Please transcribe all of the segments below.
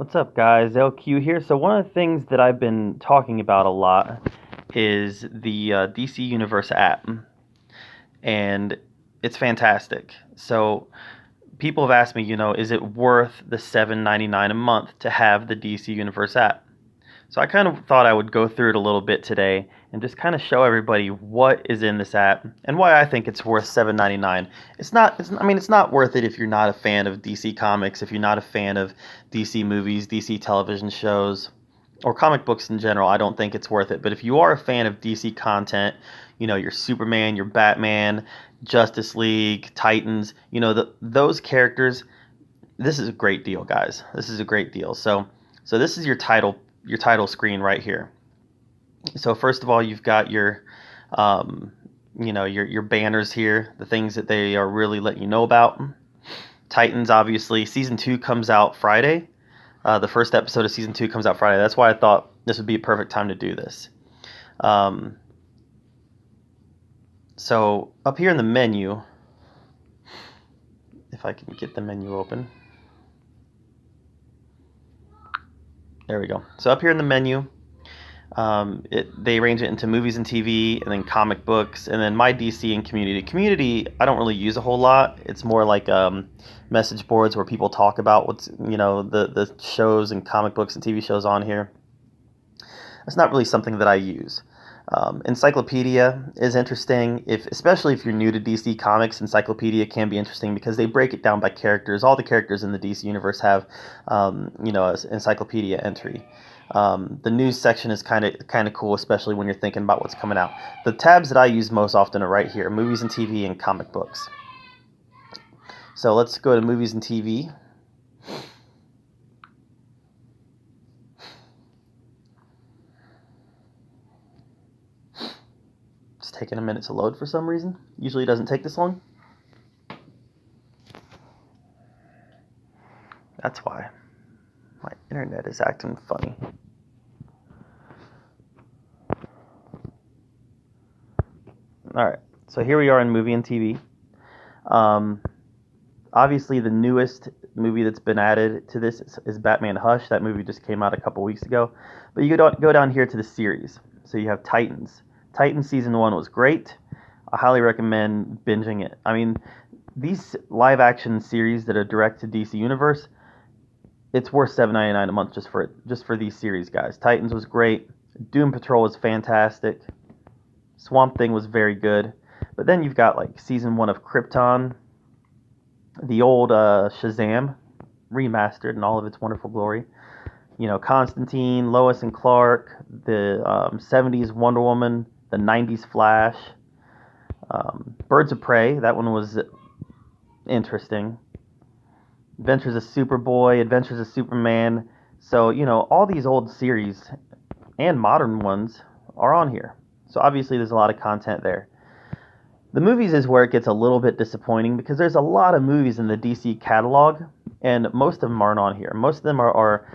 What's up, guys? LQ here. So, one of the things that I've been talking about a lot is the DC Universe app, and it's fantastic. So, people have asked me, is it worth the $7.99 a month to have the DC Universe app? So, I kind of thought I would go through it a little bit today and just kind of show everybody what is in this app and why I think it's worth $7.99. It's not worth it if you're not a fan of DC Comics, if you're not a fan of DC movies, DC television shows, or comic books in general. I don't think it's worth it. But if you are a fan of DC content, your Superman, your Batman, Justice League, Titans, those characters, this is a great deal, guys. This is a great deal. So this is your title screen right here. So first of all, you've got your banners here, the things that they are really letting you know about. Titans, obviously, season 2 comes out Friday. The first episode of season 2 comes out Friday. That's why I thought this would be a perfect time to do this. So up here in the menu, if I can get the menu open. There we go. So up here in the menu, they arrange it into movies and TV, and then comic books, and then My DC and Community. Community, I don't really use a whole lot. It's more like message boards where people talk about what's the shows and comic books and TV shows on here. It's not really something that I use. Encyclopedia is interesting, especially if you're new to DC Comics. Encyclopedia can be interesting because they break it down by characters. All the characters in the DC universe have, an encyclopedia entry. The news section is kind of cool, especially when you're thinking about what's coming out. The tabs that I use most often are right here: movies and TV and comic books. So let's go to movies and TV. It's taking a minute to load for some reason. Usually it doesn't take this long. That's why. My internet is acting funny. Alright, so here we are in movie and TV. Obviously, the newest movie that's been added to this is Batman Hush. That movie just came out a couple weeks ago. But you go down here to the series. So you have Titans. Titans Season 1 was great. I highly recommend binging it. I mean, these live-action series that are direct to DC Universe, it's worth $7.99 a month just for these series, guys. Titans was great. Doom Patrol was fantastic. Swamp Thing was very good. But then you've got like Season 1 of Krypton, the old Shazam, remastered in all of its wonderful glory. Constantine, Lois and Clark, the 70s Wonder Woman, the 90s Flash, Birds of Prey. That one was interesting. Adventures of Superboy, Adventures of Superman. So, all these old series and modern ones are on here. So obviously there's a lot of content there. The movies is where it gets a little bit disappointing because there's a lot of movies in the DC catalog, and most of them aren't on here. Most of them are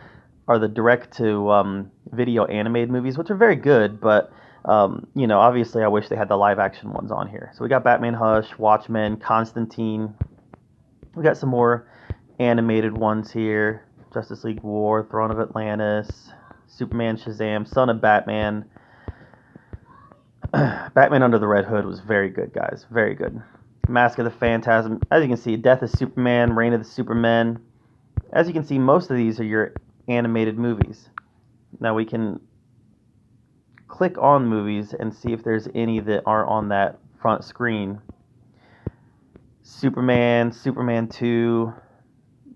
the direct-to-video animated movies, which are very good, but, obviously I wish they had the live-action ones on here. So we got Batman Hush, Watchmen, Constantine. We got some more animated ones here. Justice League War, Throne of Atlantis, Superman, Shazam, Son of Batman. Batman Under the Red Hood was very good, guys. Very good. Mask of the Phantasm. As you can see, Death of Superman, Reign of the Supermen. As you can see, most of these are your animated movies. Now we can click on movies and see if there's any that aren't on that front screen. Superman, Superman 2,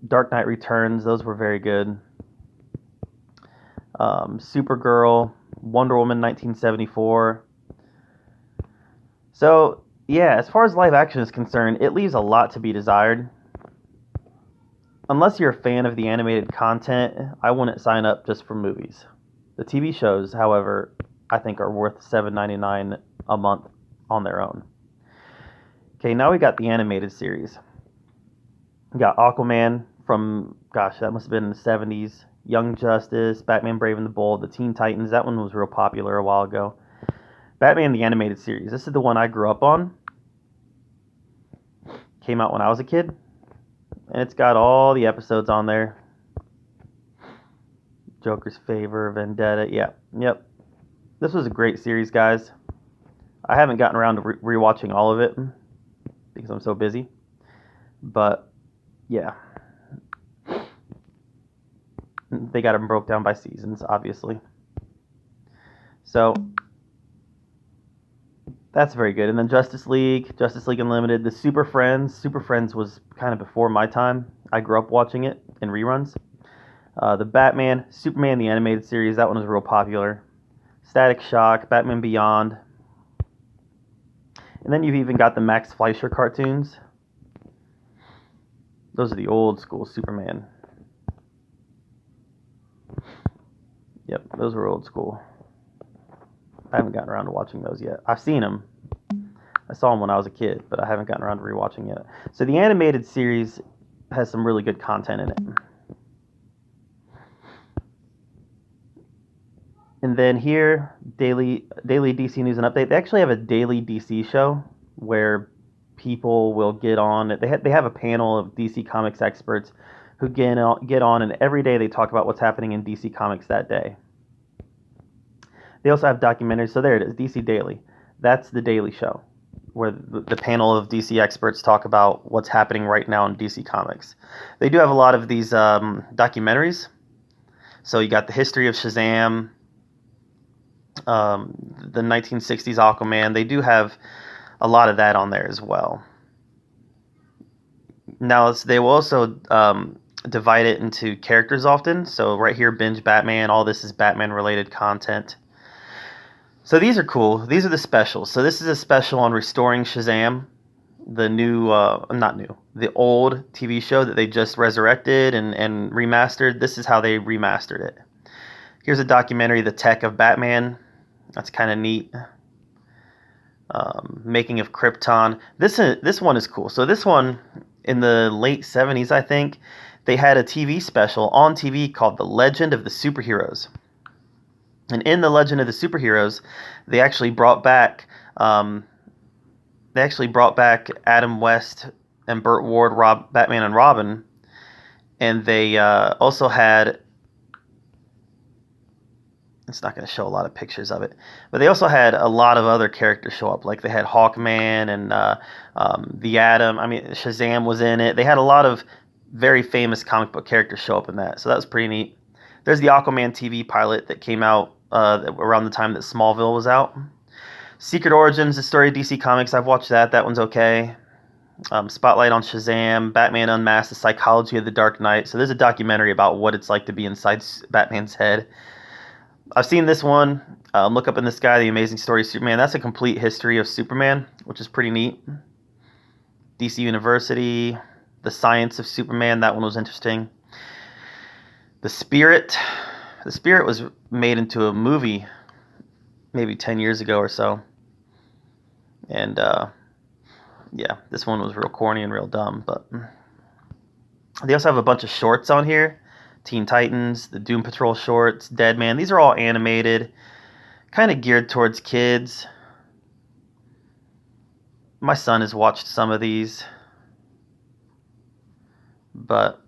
Dark Knight Returns. Those were very good. Supergirl, Wonder Woman 1974. So, yeah, as far as live action is concerned, it leaves a lot to be desired. Unless you're a fan of the animated content, I wouldn't sign up just for movies. The TV shows, however, I think are worth $7.99 a month on their own. Okay, now we got the animated series. We got Aquaman from, that must have been in the 70s. Young Justice, Batman Brave and the Bold, the Teen Titans. That one was real popular a while ago. Batman the Animated Series. This is the one I grew up on. Came out when I was a kid. And it's got all the episodes on there. Joker's Favor, Vendetta. Yeah, yep. This was a great series, guys. I haven't gotten around to rewatching all of it because I'm so busy. But yeah, they got them broke down by seasons, obviously. So that's very good. And then Justice League Unlimited, the Super Friends. Super Friends was kind of before my time. I grew up watching it in reruns. The Batman, Superman, the animated series, that one was real popular. Static Shock, Batman Beyond. And then you've even got the Max Fleischer cartoons. Those are the old school Superman. Yep, those were old school. I haven't gotten around to watching those yet. I've seen them. I saw them when I was a kid, but I haven't gotten around to rewatching yet. So the animated series has some really good content in it. And then here, daily DC news and update. They actually have a daily DC show where people will get on. They have a panel of DC Comics experts who get on, and every day they talk about what's happening in DC Comics that day. They also have documentaries. So there it is, DC Daily. That's the daily show where the panel of DC experts talk about what's happening right now in DC Comics. They do have a lot of these documentaries. So you got the history of Shazam, the 1960s Aquaman. They do have a lot of that on there as well. Now they will also divide it into characters often. So right here, binge Batman. All this is Batman related content. So these are cool. These are the specials. So this is a special on restoring Shazam, the the old TV show that they just resurrected and remastered. This is how they remastered it. Here's a documentary, The Tech of Batman. That's kind of neat. Making of Krypton. This one is cool. So this one, in the late 70s, I think, they had a TV special on TV called The Legend of the Superheroes. And in The Legend of the Superheroes, they actually brought back Adam West and Burt Ward, Batman and Robin, and they also had. It's not going to show a lot of pictures of it, but they also had a lot of other characters show up. Like they had Hawkman and the Atom. I mean, Shazam was in it. They had a lot of very famous comic book characters show up in that, so that was pretty neat. There's the Aquaman TV pilot that came out around the time that Smallville was out. Secret Origins, the story of DC Comics. I've watched that. That one's okay. Spotlight on Shazam, Batman Unmasked, the Psychology of the Dark Knight. So there's a documentary about what it's like to be inside Batman's head. I've seen this one. Look up in the Sky, The Amazing Story of Superman. That's a complete history of Superman, which is pretty neat. DC University, The Science of Superman. That one was interesting. The Spirit. The Spirit was made into a movie maybe 10 years ago or so. And, yeah, this one was real corny and real dumb. But they also have a bunch of shorts on here. Teen Titans, the Doom Patrol shorts, Deadman. These are all animated, kind of geared towards kids. My son has watched some of these, but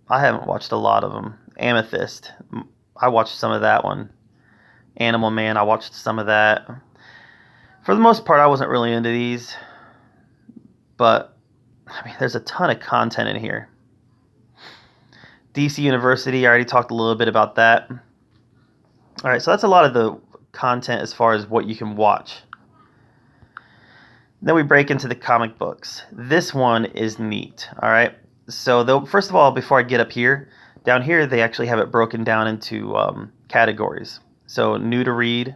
I haven't watched a lot of them. Amethyst, I watched some of that one. Animal Man, I watched some of that. For the most part, I wasn't really into these, but I mean, there's a ton of content in here. DC University, I already talked a little bit about that. All right, so that's a lot of the content as far as what you can watch. Then we break into the comic books. This one is neat, all right? So first of all, before I get up here, down here they actually have it broken down into categories. So new to read,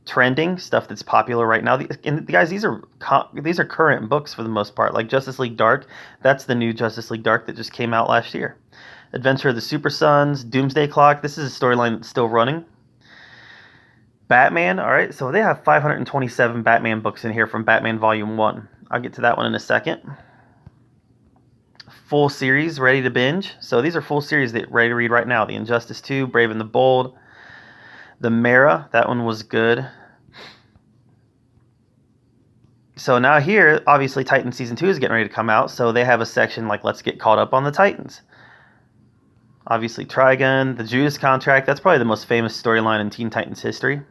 trending, stuff that's popular right now. And guys, these are current books for the most part. Like Justice League Dark, that's the new Justice League Dark that just came out last year. Adventure of the Super Sons, Doomsday Clock. This is a storyline that's still running. Batman, all right. So they have 527 Batman books in here from Batman Volume 1. I'll get to that one in a second. Full series, ready to binge. So these are full series that ready to read right now. The Injustice 2, Brave and the Bold. The Mara, that one was good. So now here, obviously Titan Season 2 is getting ready to come out. So they have a section like, let's get caught up on the Titans. Obviously, Trigun, the Judas Contract. That's probably the most famous storyline in Teen Titans history.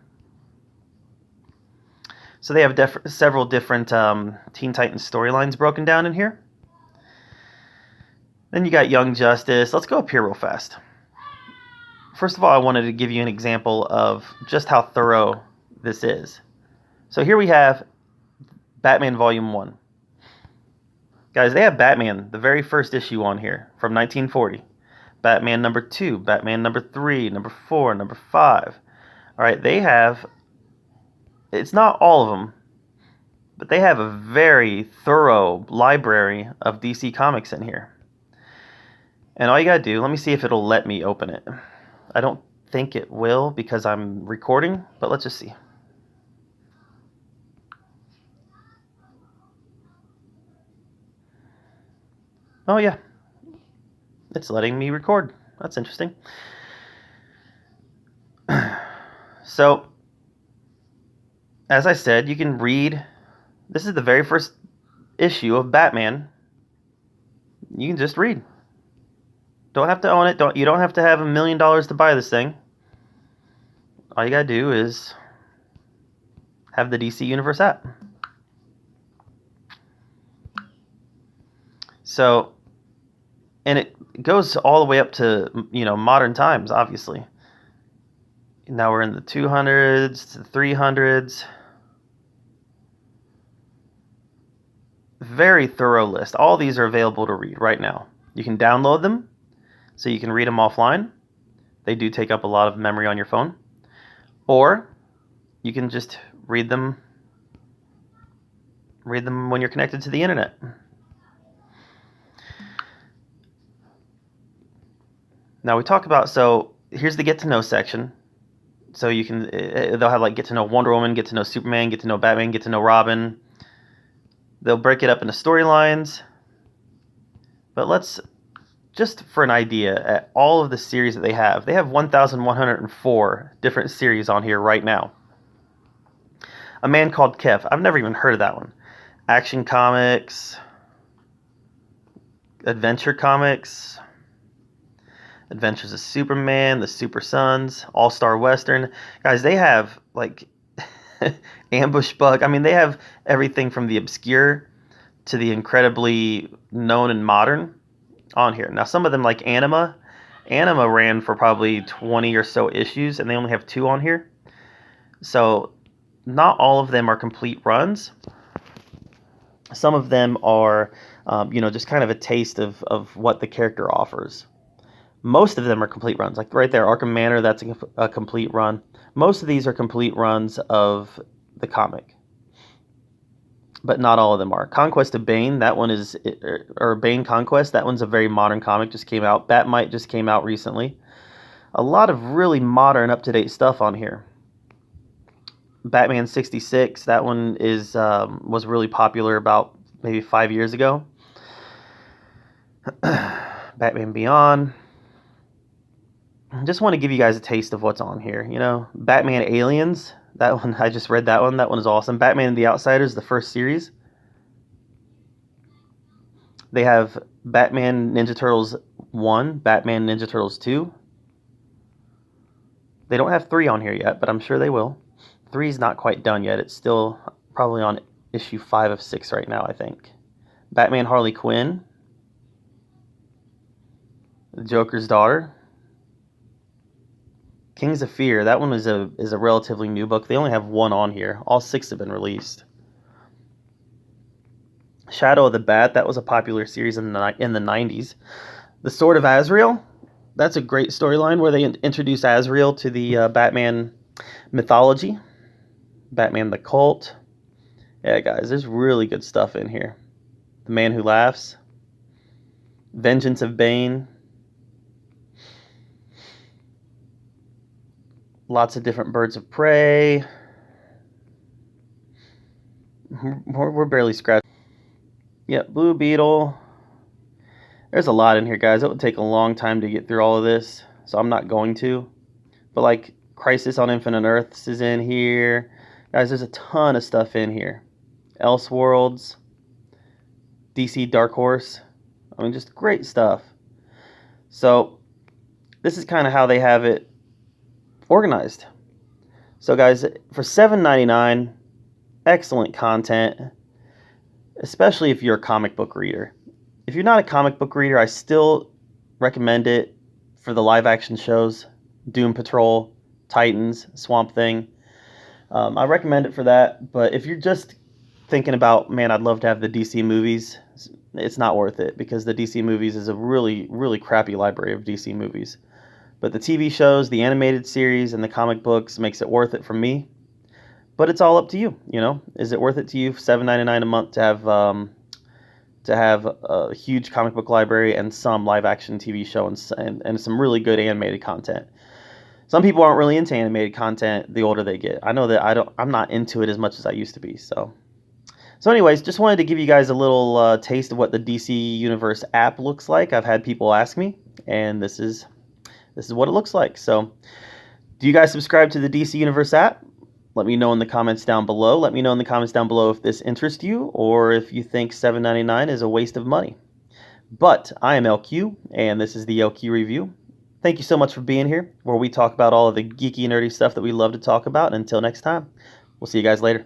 So they have several different Teen Titans storylines broken down in here. Then you got Young Justice. Let's go up here real fast. First of all, I wanted to give you an example of just how thorough this is. So here we have Batman Volume 1. Guys, they have Batman, the very first issue on here from 1940. Batman number 2, Batman number 3, number 4, number 5. All right, they have, it's not all of them, but they have a very thorough library of DC Comics in here. And all you gotta do, let me see if it'll let me open it. I don't think it will because I'm recording, but let's just see. Oh yeah, it's letting me record. That's interesting. So, as I said, you can read, this is the very first issue of Batman. You can just read. Don't have to own it. You don't have to have $1 million to buy this thing. All you gotta do is have the DC Universe app. So, and it goes all the way up to, modern times, obviously. Now we're in the 200s to 300s. Very thorough list. All these are available to read right now. You can download them, so you can read them offline. They do take up a lot of memory on your phone. Or you can just read them when you're connected to the internet. Now we talk about, so here's the get to know section. So you can, they'll have like get to know Wonder Woman, get to know Superman, get to know Batman, get to know Robin. They'll break it up into storylines. But let's, just for an idea, at all of the series that they have 1,104 different series on here right now. A Man Called Kef. I've never even heard of that one. Action Comics. Adventure Comics. Adventures of Superman, The Super Sons, All-Star Western. Guys, they have, like, Ambush Bug. I mean, they have everything from the obscure to the incredibly known and modern on here. Now, some of them, like Anima ran for probably 20 or so issues, and they only have 2 on here. So, not all of them are complete runs. Some of them are, just kind of a taste of what the character offers. Most of them are complete runs. Like right there, Arkham Manor, that's a complete run. Most of these are complete runs of the comic. But not all of them are. Conquest of Bane, that one is, or Bane Conquest, that one's a very modern comic, just came out. Batmite just came out recently. A lot of really modern, up-to-date stuff on here. Batman 66, that one is was really popular about maybe 5 years ago. Batman Beyond. I just want to give you guys a taste of what's on here. Batman Aliens. That one, I just read that one. That one is awesome. Batman and the Outsiders, the first series. They have Batman Ninja Turtles 1, Batman Ninja Turtles 2. They don't have 3 on here yet, but I'm sure they will. 3 is not quite done yet. It's still probably on issue 5 of 6 right now, I think. Batman Harley Quinn. The Joker's Daughter. Kings of Fear, that one is a relatively new book. They only have 1 on here. All 6 have been released. Shadow of the Bat, that was a popular series in the 90s. The Sword of Azrael, that's a great storyline where they introduce Azrael to the Batman mythology. Batman the Cult. Yeah, guys, there's really good stuff in here. The Man Who Laughs. Vengeance of Bane. Lots of different Birds of Prey. We're barely scratching. Yep, Blue Beetle. There's a lot in here, guys. It would take a long time to get through all of this, so I'm not going to. But like Crisis on Infinite Earths is in here. Guys, there's a ton of stuff in here. Elseworlds. DC Dark Horse. I mean, just great stuff. So, this is kind of how they have it organized. So guys, for $7.99, excellent content, especially if you're a comic book reader. If you're not a comic book reader, I still recommend it for the live action shows, Doom Patrol, Titans, Swamp Thing. I recommend it for that, but if you're just thinking about, man, I'd love to have the DC movies, it's not worth it because the DC movies is a really, really crappy library of DC movies. But the TV shows, the animated series, and the comic books makes it worth it for me. But it's all up to you, you know. Is it worth it to you? $7.99 a month to have a huge comic book library and some live action TV show and some really good animated content. Some people aren't really into animated content the older they get. I know that I'm not into it as much as I used to be. So anyways, just wanted to give you guys a little taste of what the DC Universe app looks like. I've had people ask me, and this is what it looks like. So do you guys subscribe to the DC Universe app? Let me know in the comments down below. Let me know in the comments down below if this interests you or if you think $7.99 is a waste of money. But I am LQ, and this is the LQ Review. Thank you so much for being here, where we talk about all of the geeky, nerdy stuff that we love to talk about. And until next time, we'll see you guys later.